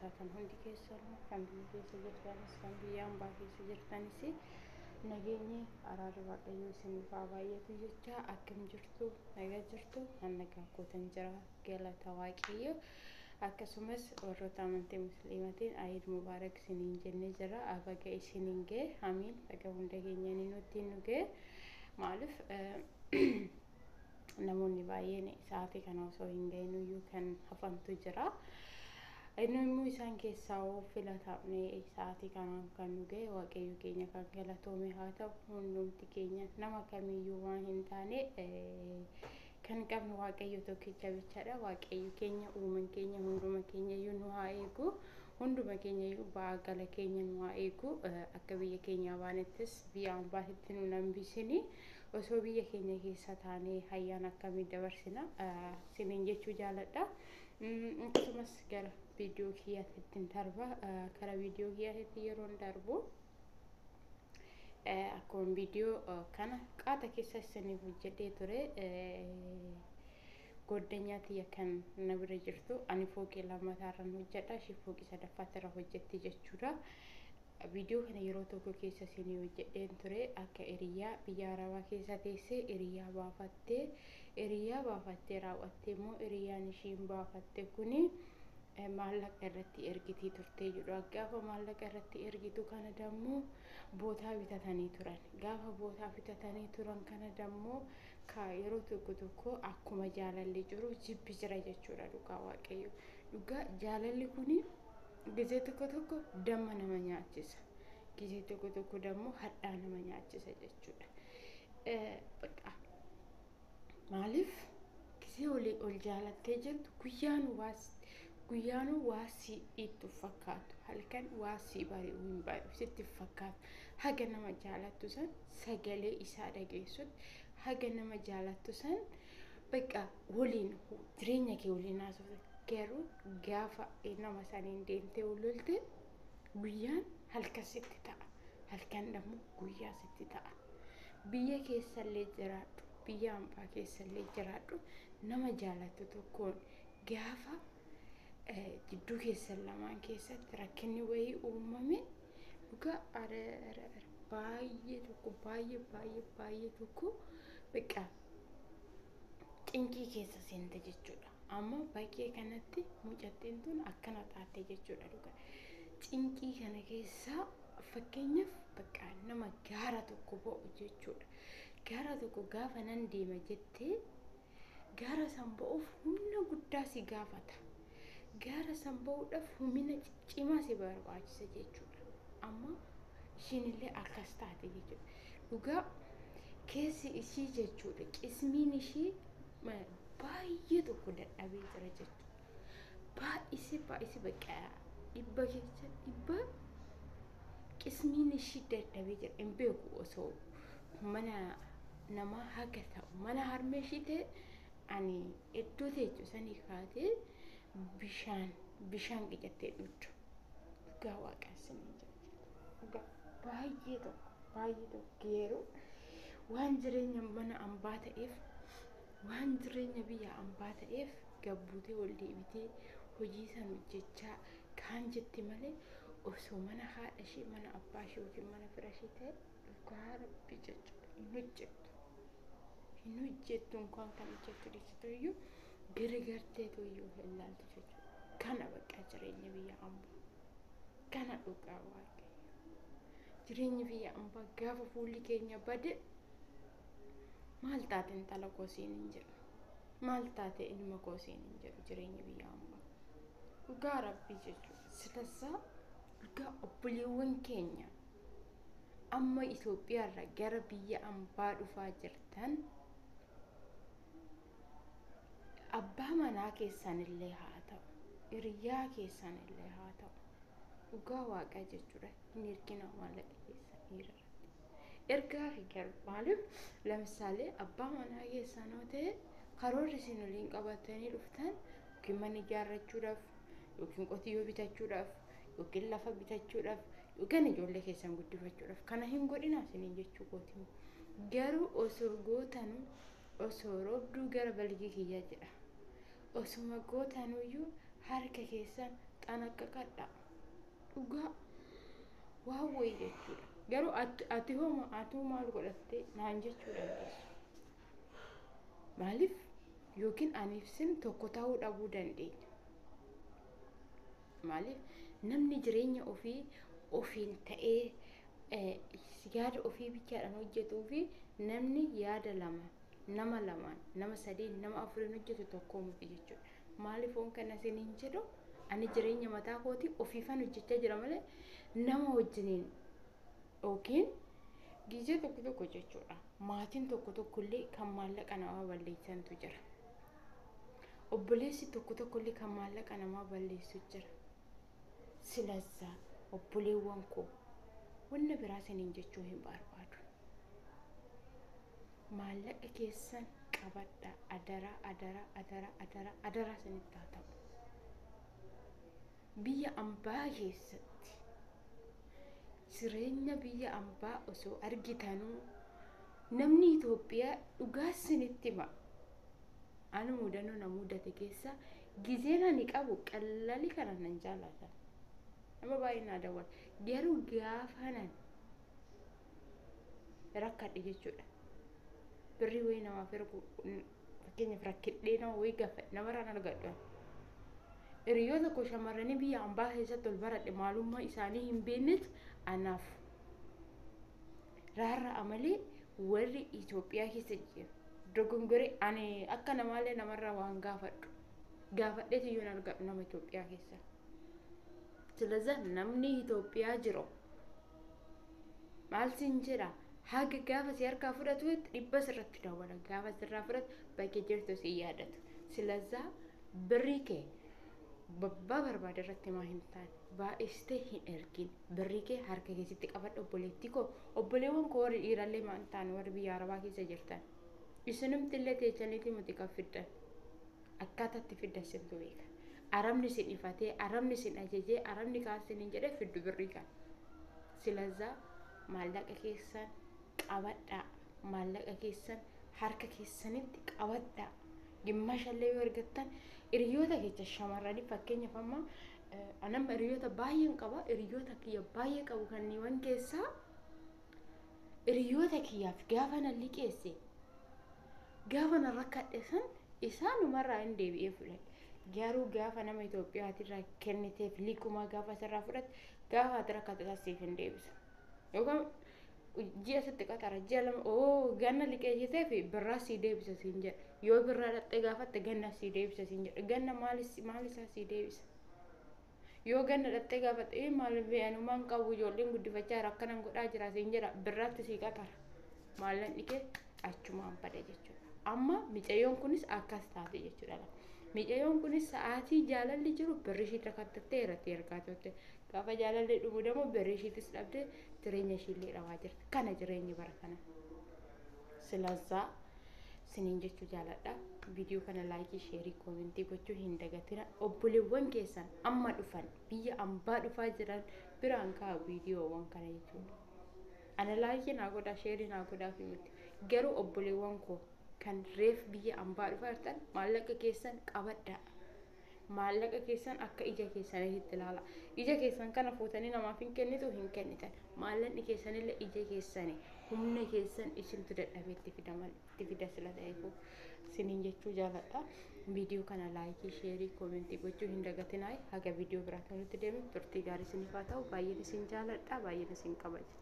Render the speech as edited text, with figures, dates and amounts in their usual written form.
taatan hundi keessanuu kan biyya keessa jirtanis kan biyya hambaa keessa jirtanis nageenyi araara waaqayyoo isiniif haa baay'atu jecha akkam jirtu nagaa jirtu nagaa kootan jira galata waaqayyoo akkasumas warroota amantii musliimatiin Eid Mubarak isiniin jennee jira abaga isiniin ga'e amiin baga hunda keenyaan nutti nu ga'e maaliif namoonni baay'een sa'aatii kana osoo hin ga'in iyyuu kan hafantu jira. Inni isaan keessaa filatamne sa'aatii kanaan kan nu ga'e waaqayyo keenya kan galatoome haa ta'u hundumti keenya nama kamiyyuu waan hin taane kan qabnu waaqayyo tokkicha bichaadha. Waaqayyo keenya uuman keenya hunduma keenya iyyuu nu haa eegu hunduma keenya iyyuu baagala keenya nu haa eegu akka biyya keenya baanettis biyya hambaatti nu nambisini osoo biyya keenya keessa taanee hayyaan akkamii dabarsina siniin jechuu jaaladha. Akkasumas gara viidiyoo kiyyaatti darba kara viidiyoo kiyyaatti yeroon darbu akkuma viidiyoo kana qaata keessa isiniif hojjedhee ture goddanyaatti kan na bira jirtu ani fooqii lammataarran hojjedha ishee fooqii sadaffaarra hojjetti jechuudha. Viidiyoo kana yeroo tokko keessa isinii hojjedheen ture akka hiriyaa biyya arabaa keessa teessee hiriyaa baafattee raawwattee immoo hiriyaan ishiin baafatte kuni maallaqa irratti ergitii turtee jedhu gaafa maallaqa irratti ergitu kana dammoo bootaa bitatanii turan gaafa bootaa bitatanii turan kana dammoo yeroo tokko akkuma jaalalli jiru jibbi jira jechuudha. Dhugaa waaqayyo dhugaa jaalalli kuni gizee tokko damma nama nyaachisa gizee tokko dammoo hadhaa nama nyaachisa jechuudha. Maaliif gizee ol jaalattee jirtu guyyaanu waasi itti fakkaatu halkan waasi bari'u hin bari'u sitti fakkaatu haga nama jaalattu san sagalee isaa dhageessutti haga nama jaalattu san bakka waliin jireenya kee waliin haasofte garuu gaafa nama saniin deemtee ololte guyyaan halkan sitti ta'a halkan dammoo guyyaa sitti ta'a. Biyya keessallee jiraadhu biyya hambaa keessallee jiraadhu nama jaalattu tokkoon gaafa jidduu keessan lamaan keessatti rakkinni wayii uumame dhugaa baay'ee tokko bakka cinqii keessa seente jechuudha. Amma bakkee kanatti mucattiin tun akkana taate jechuudha. Dhugaa cinqii kana keessa fakkeenyaaf bakka nama gaara tokko ba'u jechuudha. Gaara tokko gaafa nan deema jettee gaara san ba'uuf humna guddaa si gaafata. Gaara san ba'uudhaaf humna cimaa si barbaachisa jechuudha. Amma ishiinillee akkas taate jechuudha. Dhugaa keessi ishii jechuudha qismiin ishii baay'ee tokko dadhabee jira jechuudha. Baay'isi bakka dhibba keessa dhibba qismiin ishii dadhabee jira hin beeku osoo mana nama haga ta'u mana harmee ishii ta'e ani iddoo teessoo sanii kaatee bishaan qicattee dhugdu dhugaa waaqessinii jira. Baay'ee tokko yeroo waan jireenya mana hambaa ta'eef waan jireenya biyya hambaa ta'eef gabbuutee ol deebitee hojii san hojjechaa kaan jetti malee osoo mana haadha ishee mana abbaa ishee yookiin mana fira ishee ta'e dhugaa rabbi jechuudha hin hojjettu kan hojjettu dhiisitu iyyuu garagarteetu iyyuu hin laaltu jechuudha. Kana bakka jireenya biyya hambaa kana dhugaa waaqayyo jireenya biyya hambaa gaafa fuulli keenya bade maal taate intala koosiin hin jedhu maal taate ilma koosiin hin jedhu jireenya biyya hambaa dhugaa rabbi jechuudha. Silaasaa dhugaa obboleewwan keenya amma Itoophiyaarra gara biyya hambaa dhufaa jirtan abbaa manaa keessanillee haa ta'u hiriyaa keessanillee haa ta'u dhugaa waaqaa jechuudha. Hin ergina maallaqa keessan irratti ergaa fi maaliif ለምሳሌ abbaa manaa keessanoo ta'e karoorri isin waliin qabatanii dhuftan yookiin mana ijaarrachuudhaaf yookiin qotiyyoo bitachuudhaaf yookiin lafa bitachuudhaaf yookiin ijoollee keessan guddifachuudhaaf kana hin godhina isiniin jechuu kooti. Garuu osoo gootanuu osoo roobduu gara balgii kiyyaa jedha osuma gootanuyyuu harka keessan xanaqqaqadha dhugaa waa wayii jechuudha. Garuu ati hoo maal godhattee naan jechuu dandeessu. Maaliif yookiin aniif sin tokko ta'uu dhabuu dandeenya. Maaliif namni jireenya ofiin ta'ee yaada ofii bichaadhaan hojjetuu fi namni yaada nama lamaan nama sadeen nama afuriin hojjetu tokko miti jechuudha. Maaliif on kana isiniin jedhu ani jireenya mataa kooti ofiifan hojjechaa jira malee nama wajjiniin yookiin gizee tokko jechuudha. Maatiin tokko illee kan maallaqa namaa balleessantu jira. Obboleessi tokko illee kan maallaqa namaa balleessu jira. Silazaa obboleewwan koo wanna biraa isiniin jechuu hin barbaadu. Maallaqa keessan qabadha adara isinitti haa ta'u. Biyya ambaa keessatti jireenya biyya ambaa osoo argitanuu namni Itoophiyaa dhugaa isinitti hima. Ani mudannoo na mudate keessa gizeen ani qabu qalali kana nan jaalata. Nama baay'ee na dawwal garuu gaafanan rakkadhe jechuudha. Birrii wayii namaaf ergu fakkeenyaaf rakkadhee nama wayii gaafa namarraan argadhu. Hiriyoota koo shamarranii biyya ambaa keessatti ol baradhe maalummaa isaanii hin beeknetu anaaf raarra'a malee warri Itoophiyaa keessa jiru dogongoree ani akka namaallee namarraa waan gaafadheetu iyyuu hin argadhu nama Itoophiyaa keessa. Silazaa namni Itoophiyaa jiru maal siin jedha haga gaafa si harkaa fudhatu dhibba sirratti dawwala gaafa sirraa fudhatu bakka jirtu si yaadatu. Silazaa birrii kee babbaa barbaade irratti maa hin taane baay'istee hin ergin birrii kee harka keessatti qabadha. Obboleettii koo obboleewwan koo warri dhiirallee maa hin taane warri biyya Arabaa keessa jirtan isinumti illee teechaniitii muti kan fiddan akkaataatti fiddan sintu beeka. Arabni sin ifatee arabni sin ajajee arabni kaasiniin jedhee fiddu birrii kan. Silazaa maallaqa keessan qabadha. Maallaqa keessan harka keessanitti qabadha. Gimmaashallee yoo argattan hiriyoota keessa shamarranii fakkeenyaaf amma anama hiriyoota baay'een qaba. Hiriyoota kiyya baay'ee qabu kanniiwwan keessaa hiriyoota kiyyaaf gaafa na liqeesse gaafa na rakkadhe san isaanumarraa hin deebi'ee fudhadhe. Garuu gaafa nama Itoophiyaatirraa kenniteef liquma gaafa sirraa fudhatte gaafa ati rakkate taasiif hin deebisa. Yookaan ji'a sitti qaxara ji'a lama ganna liqeessitee fi birraa sii deebisa siin jedha. Yoo birraa dhattee gaafatte ganna sii deebisa siin jedha. Ganna maalisaa sii deebisa? Yoo ganna dhattee gaafatte maal beeyanumaan qabu ijoolleen guddifachaa rakkanan godhaa jira siin jedha. Birraatti sii qaxara. Maallaqni kee achumaan bada jechuudha. Amma micayyoon kunis akkas taate jechuudha. Micayyoon kunis sa'aatii jaalalli jiru birri ishii rakkattee irratti ergaa turte. Gaafa jaalalli dhumu deemu birri ishiitis dhabdee jireenya ishiillee dhabaa jirti. Kana jireenyi bara kana. Silazaa siniin jechuu jaaladha. Viidiyoo kana laayikii, sheerii, koomentii gochuu hin dagatina. Obboleewwan keessan amma dhufan biyya ambaa dhufaa jiran biraan ka'a viidiyoowwan kana jechuudha. Ana laayikii naa godhaa, sheerii naa godhaa fi miti. Garuu obboleewwan koo kan reef biyya ambaa dhufaa jirtan maallaqa keessan qabadha. Maallaqa keessan akka ija keessanitti ilaala. Ija keessan kana fuutanii namaaf hin kennitu hin kennitan. Maallaqni keessanillee ija keessanii humna keessan isintu dadhabee itti fida sila ta'eefu siniin jechuu jaaladha. Viidiyoo kana laayikii, sheerii, koomentii gochuu hin dagatinaa. Haga viidiyoo biraatti nutti deemu turtii gaarii isiniif haa ta'u. Baay'een isin jaaladha, baay'een isin kabaja.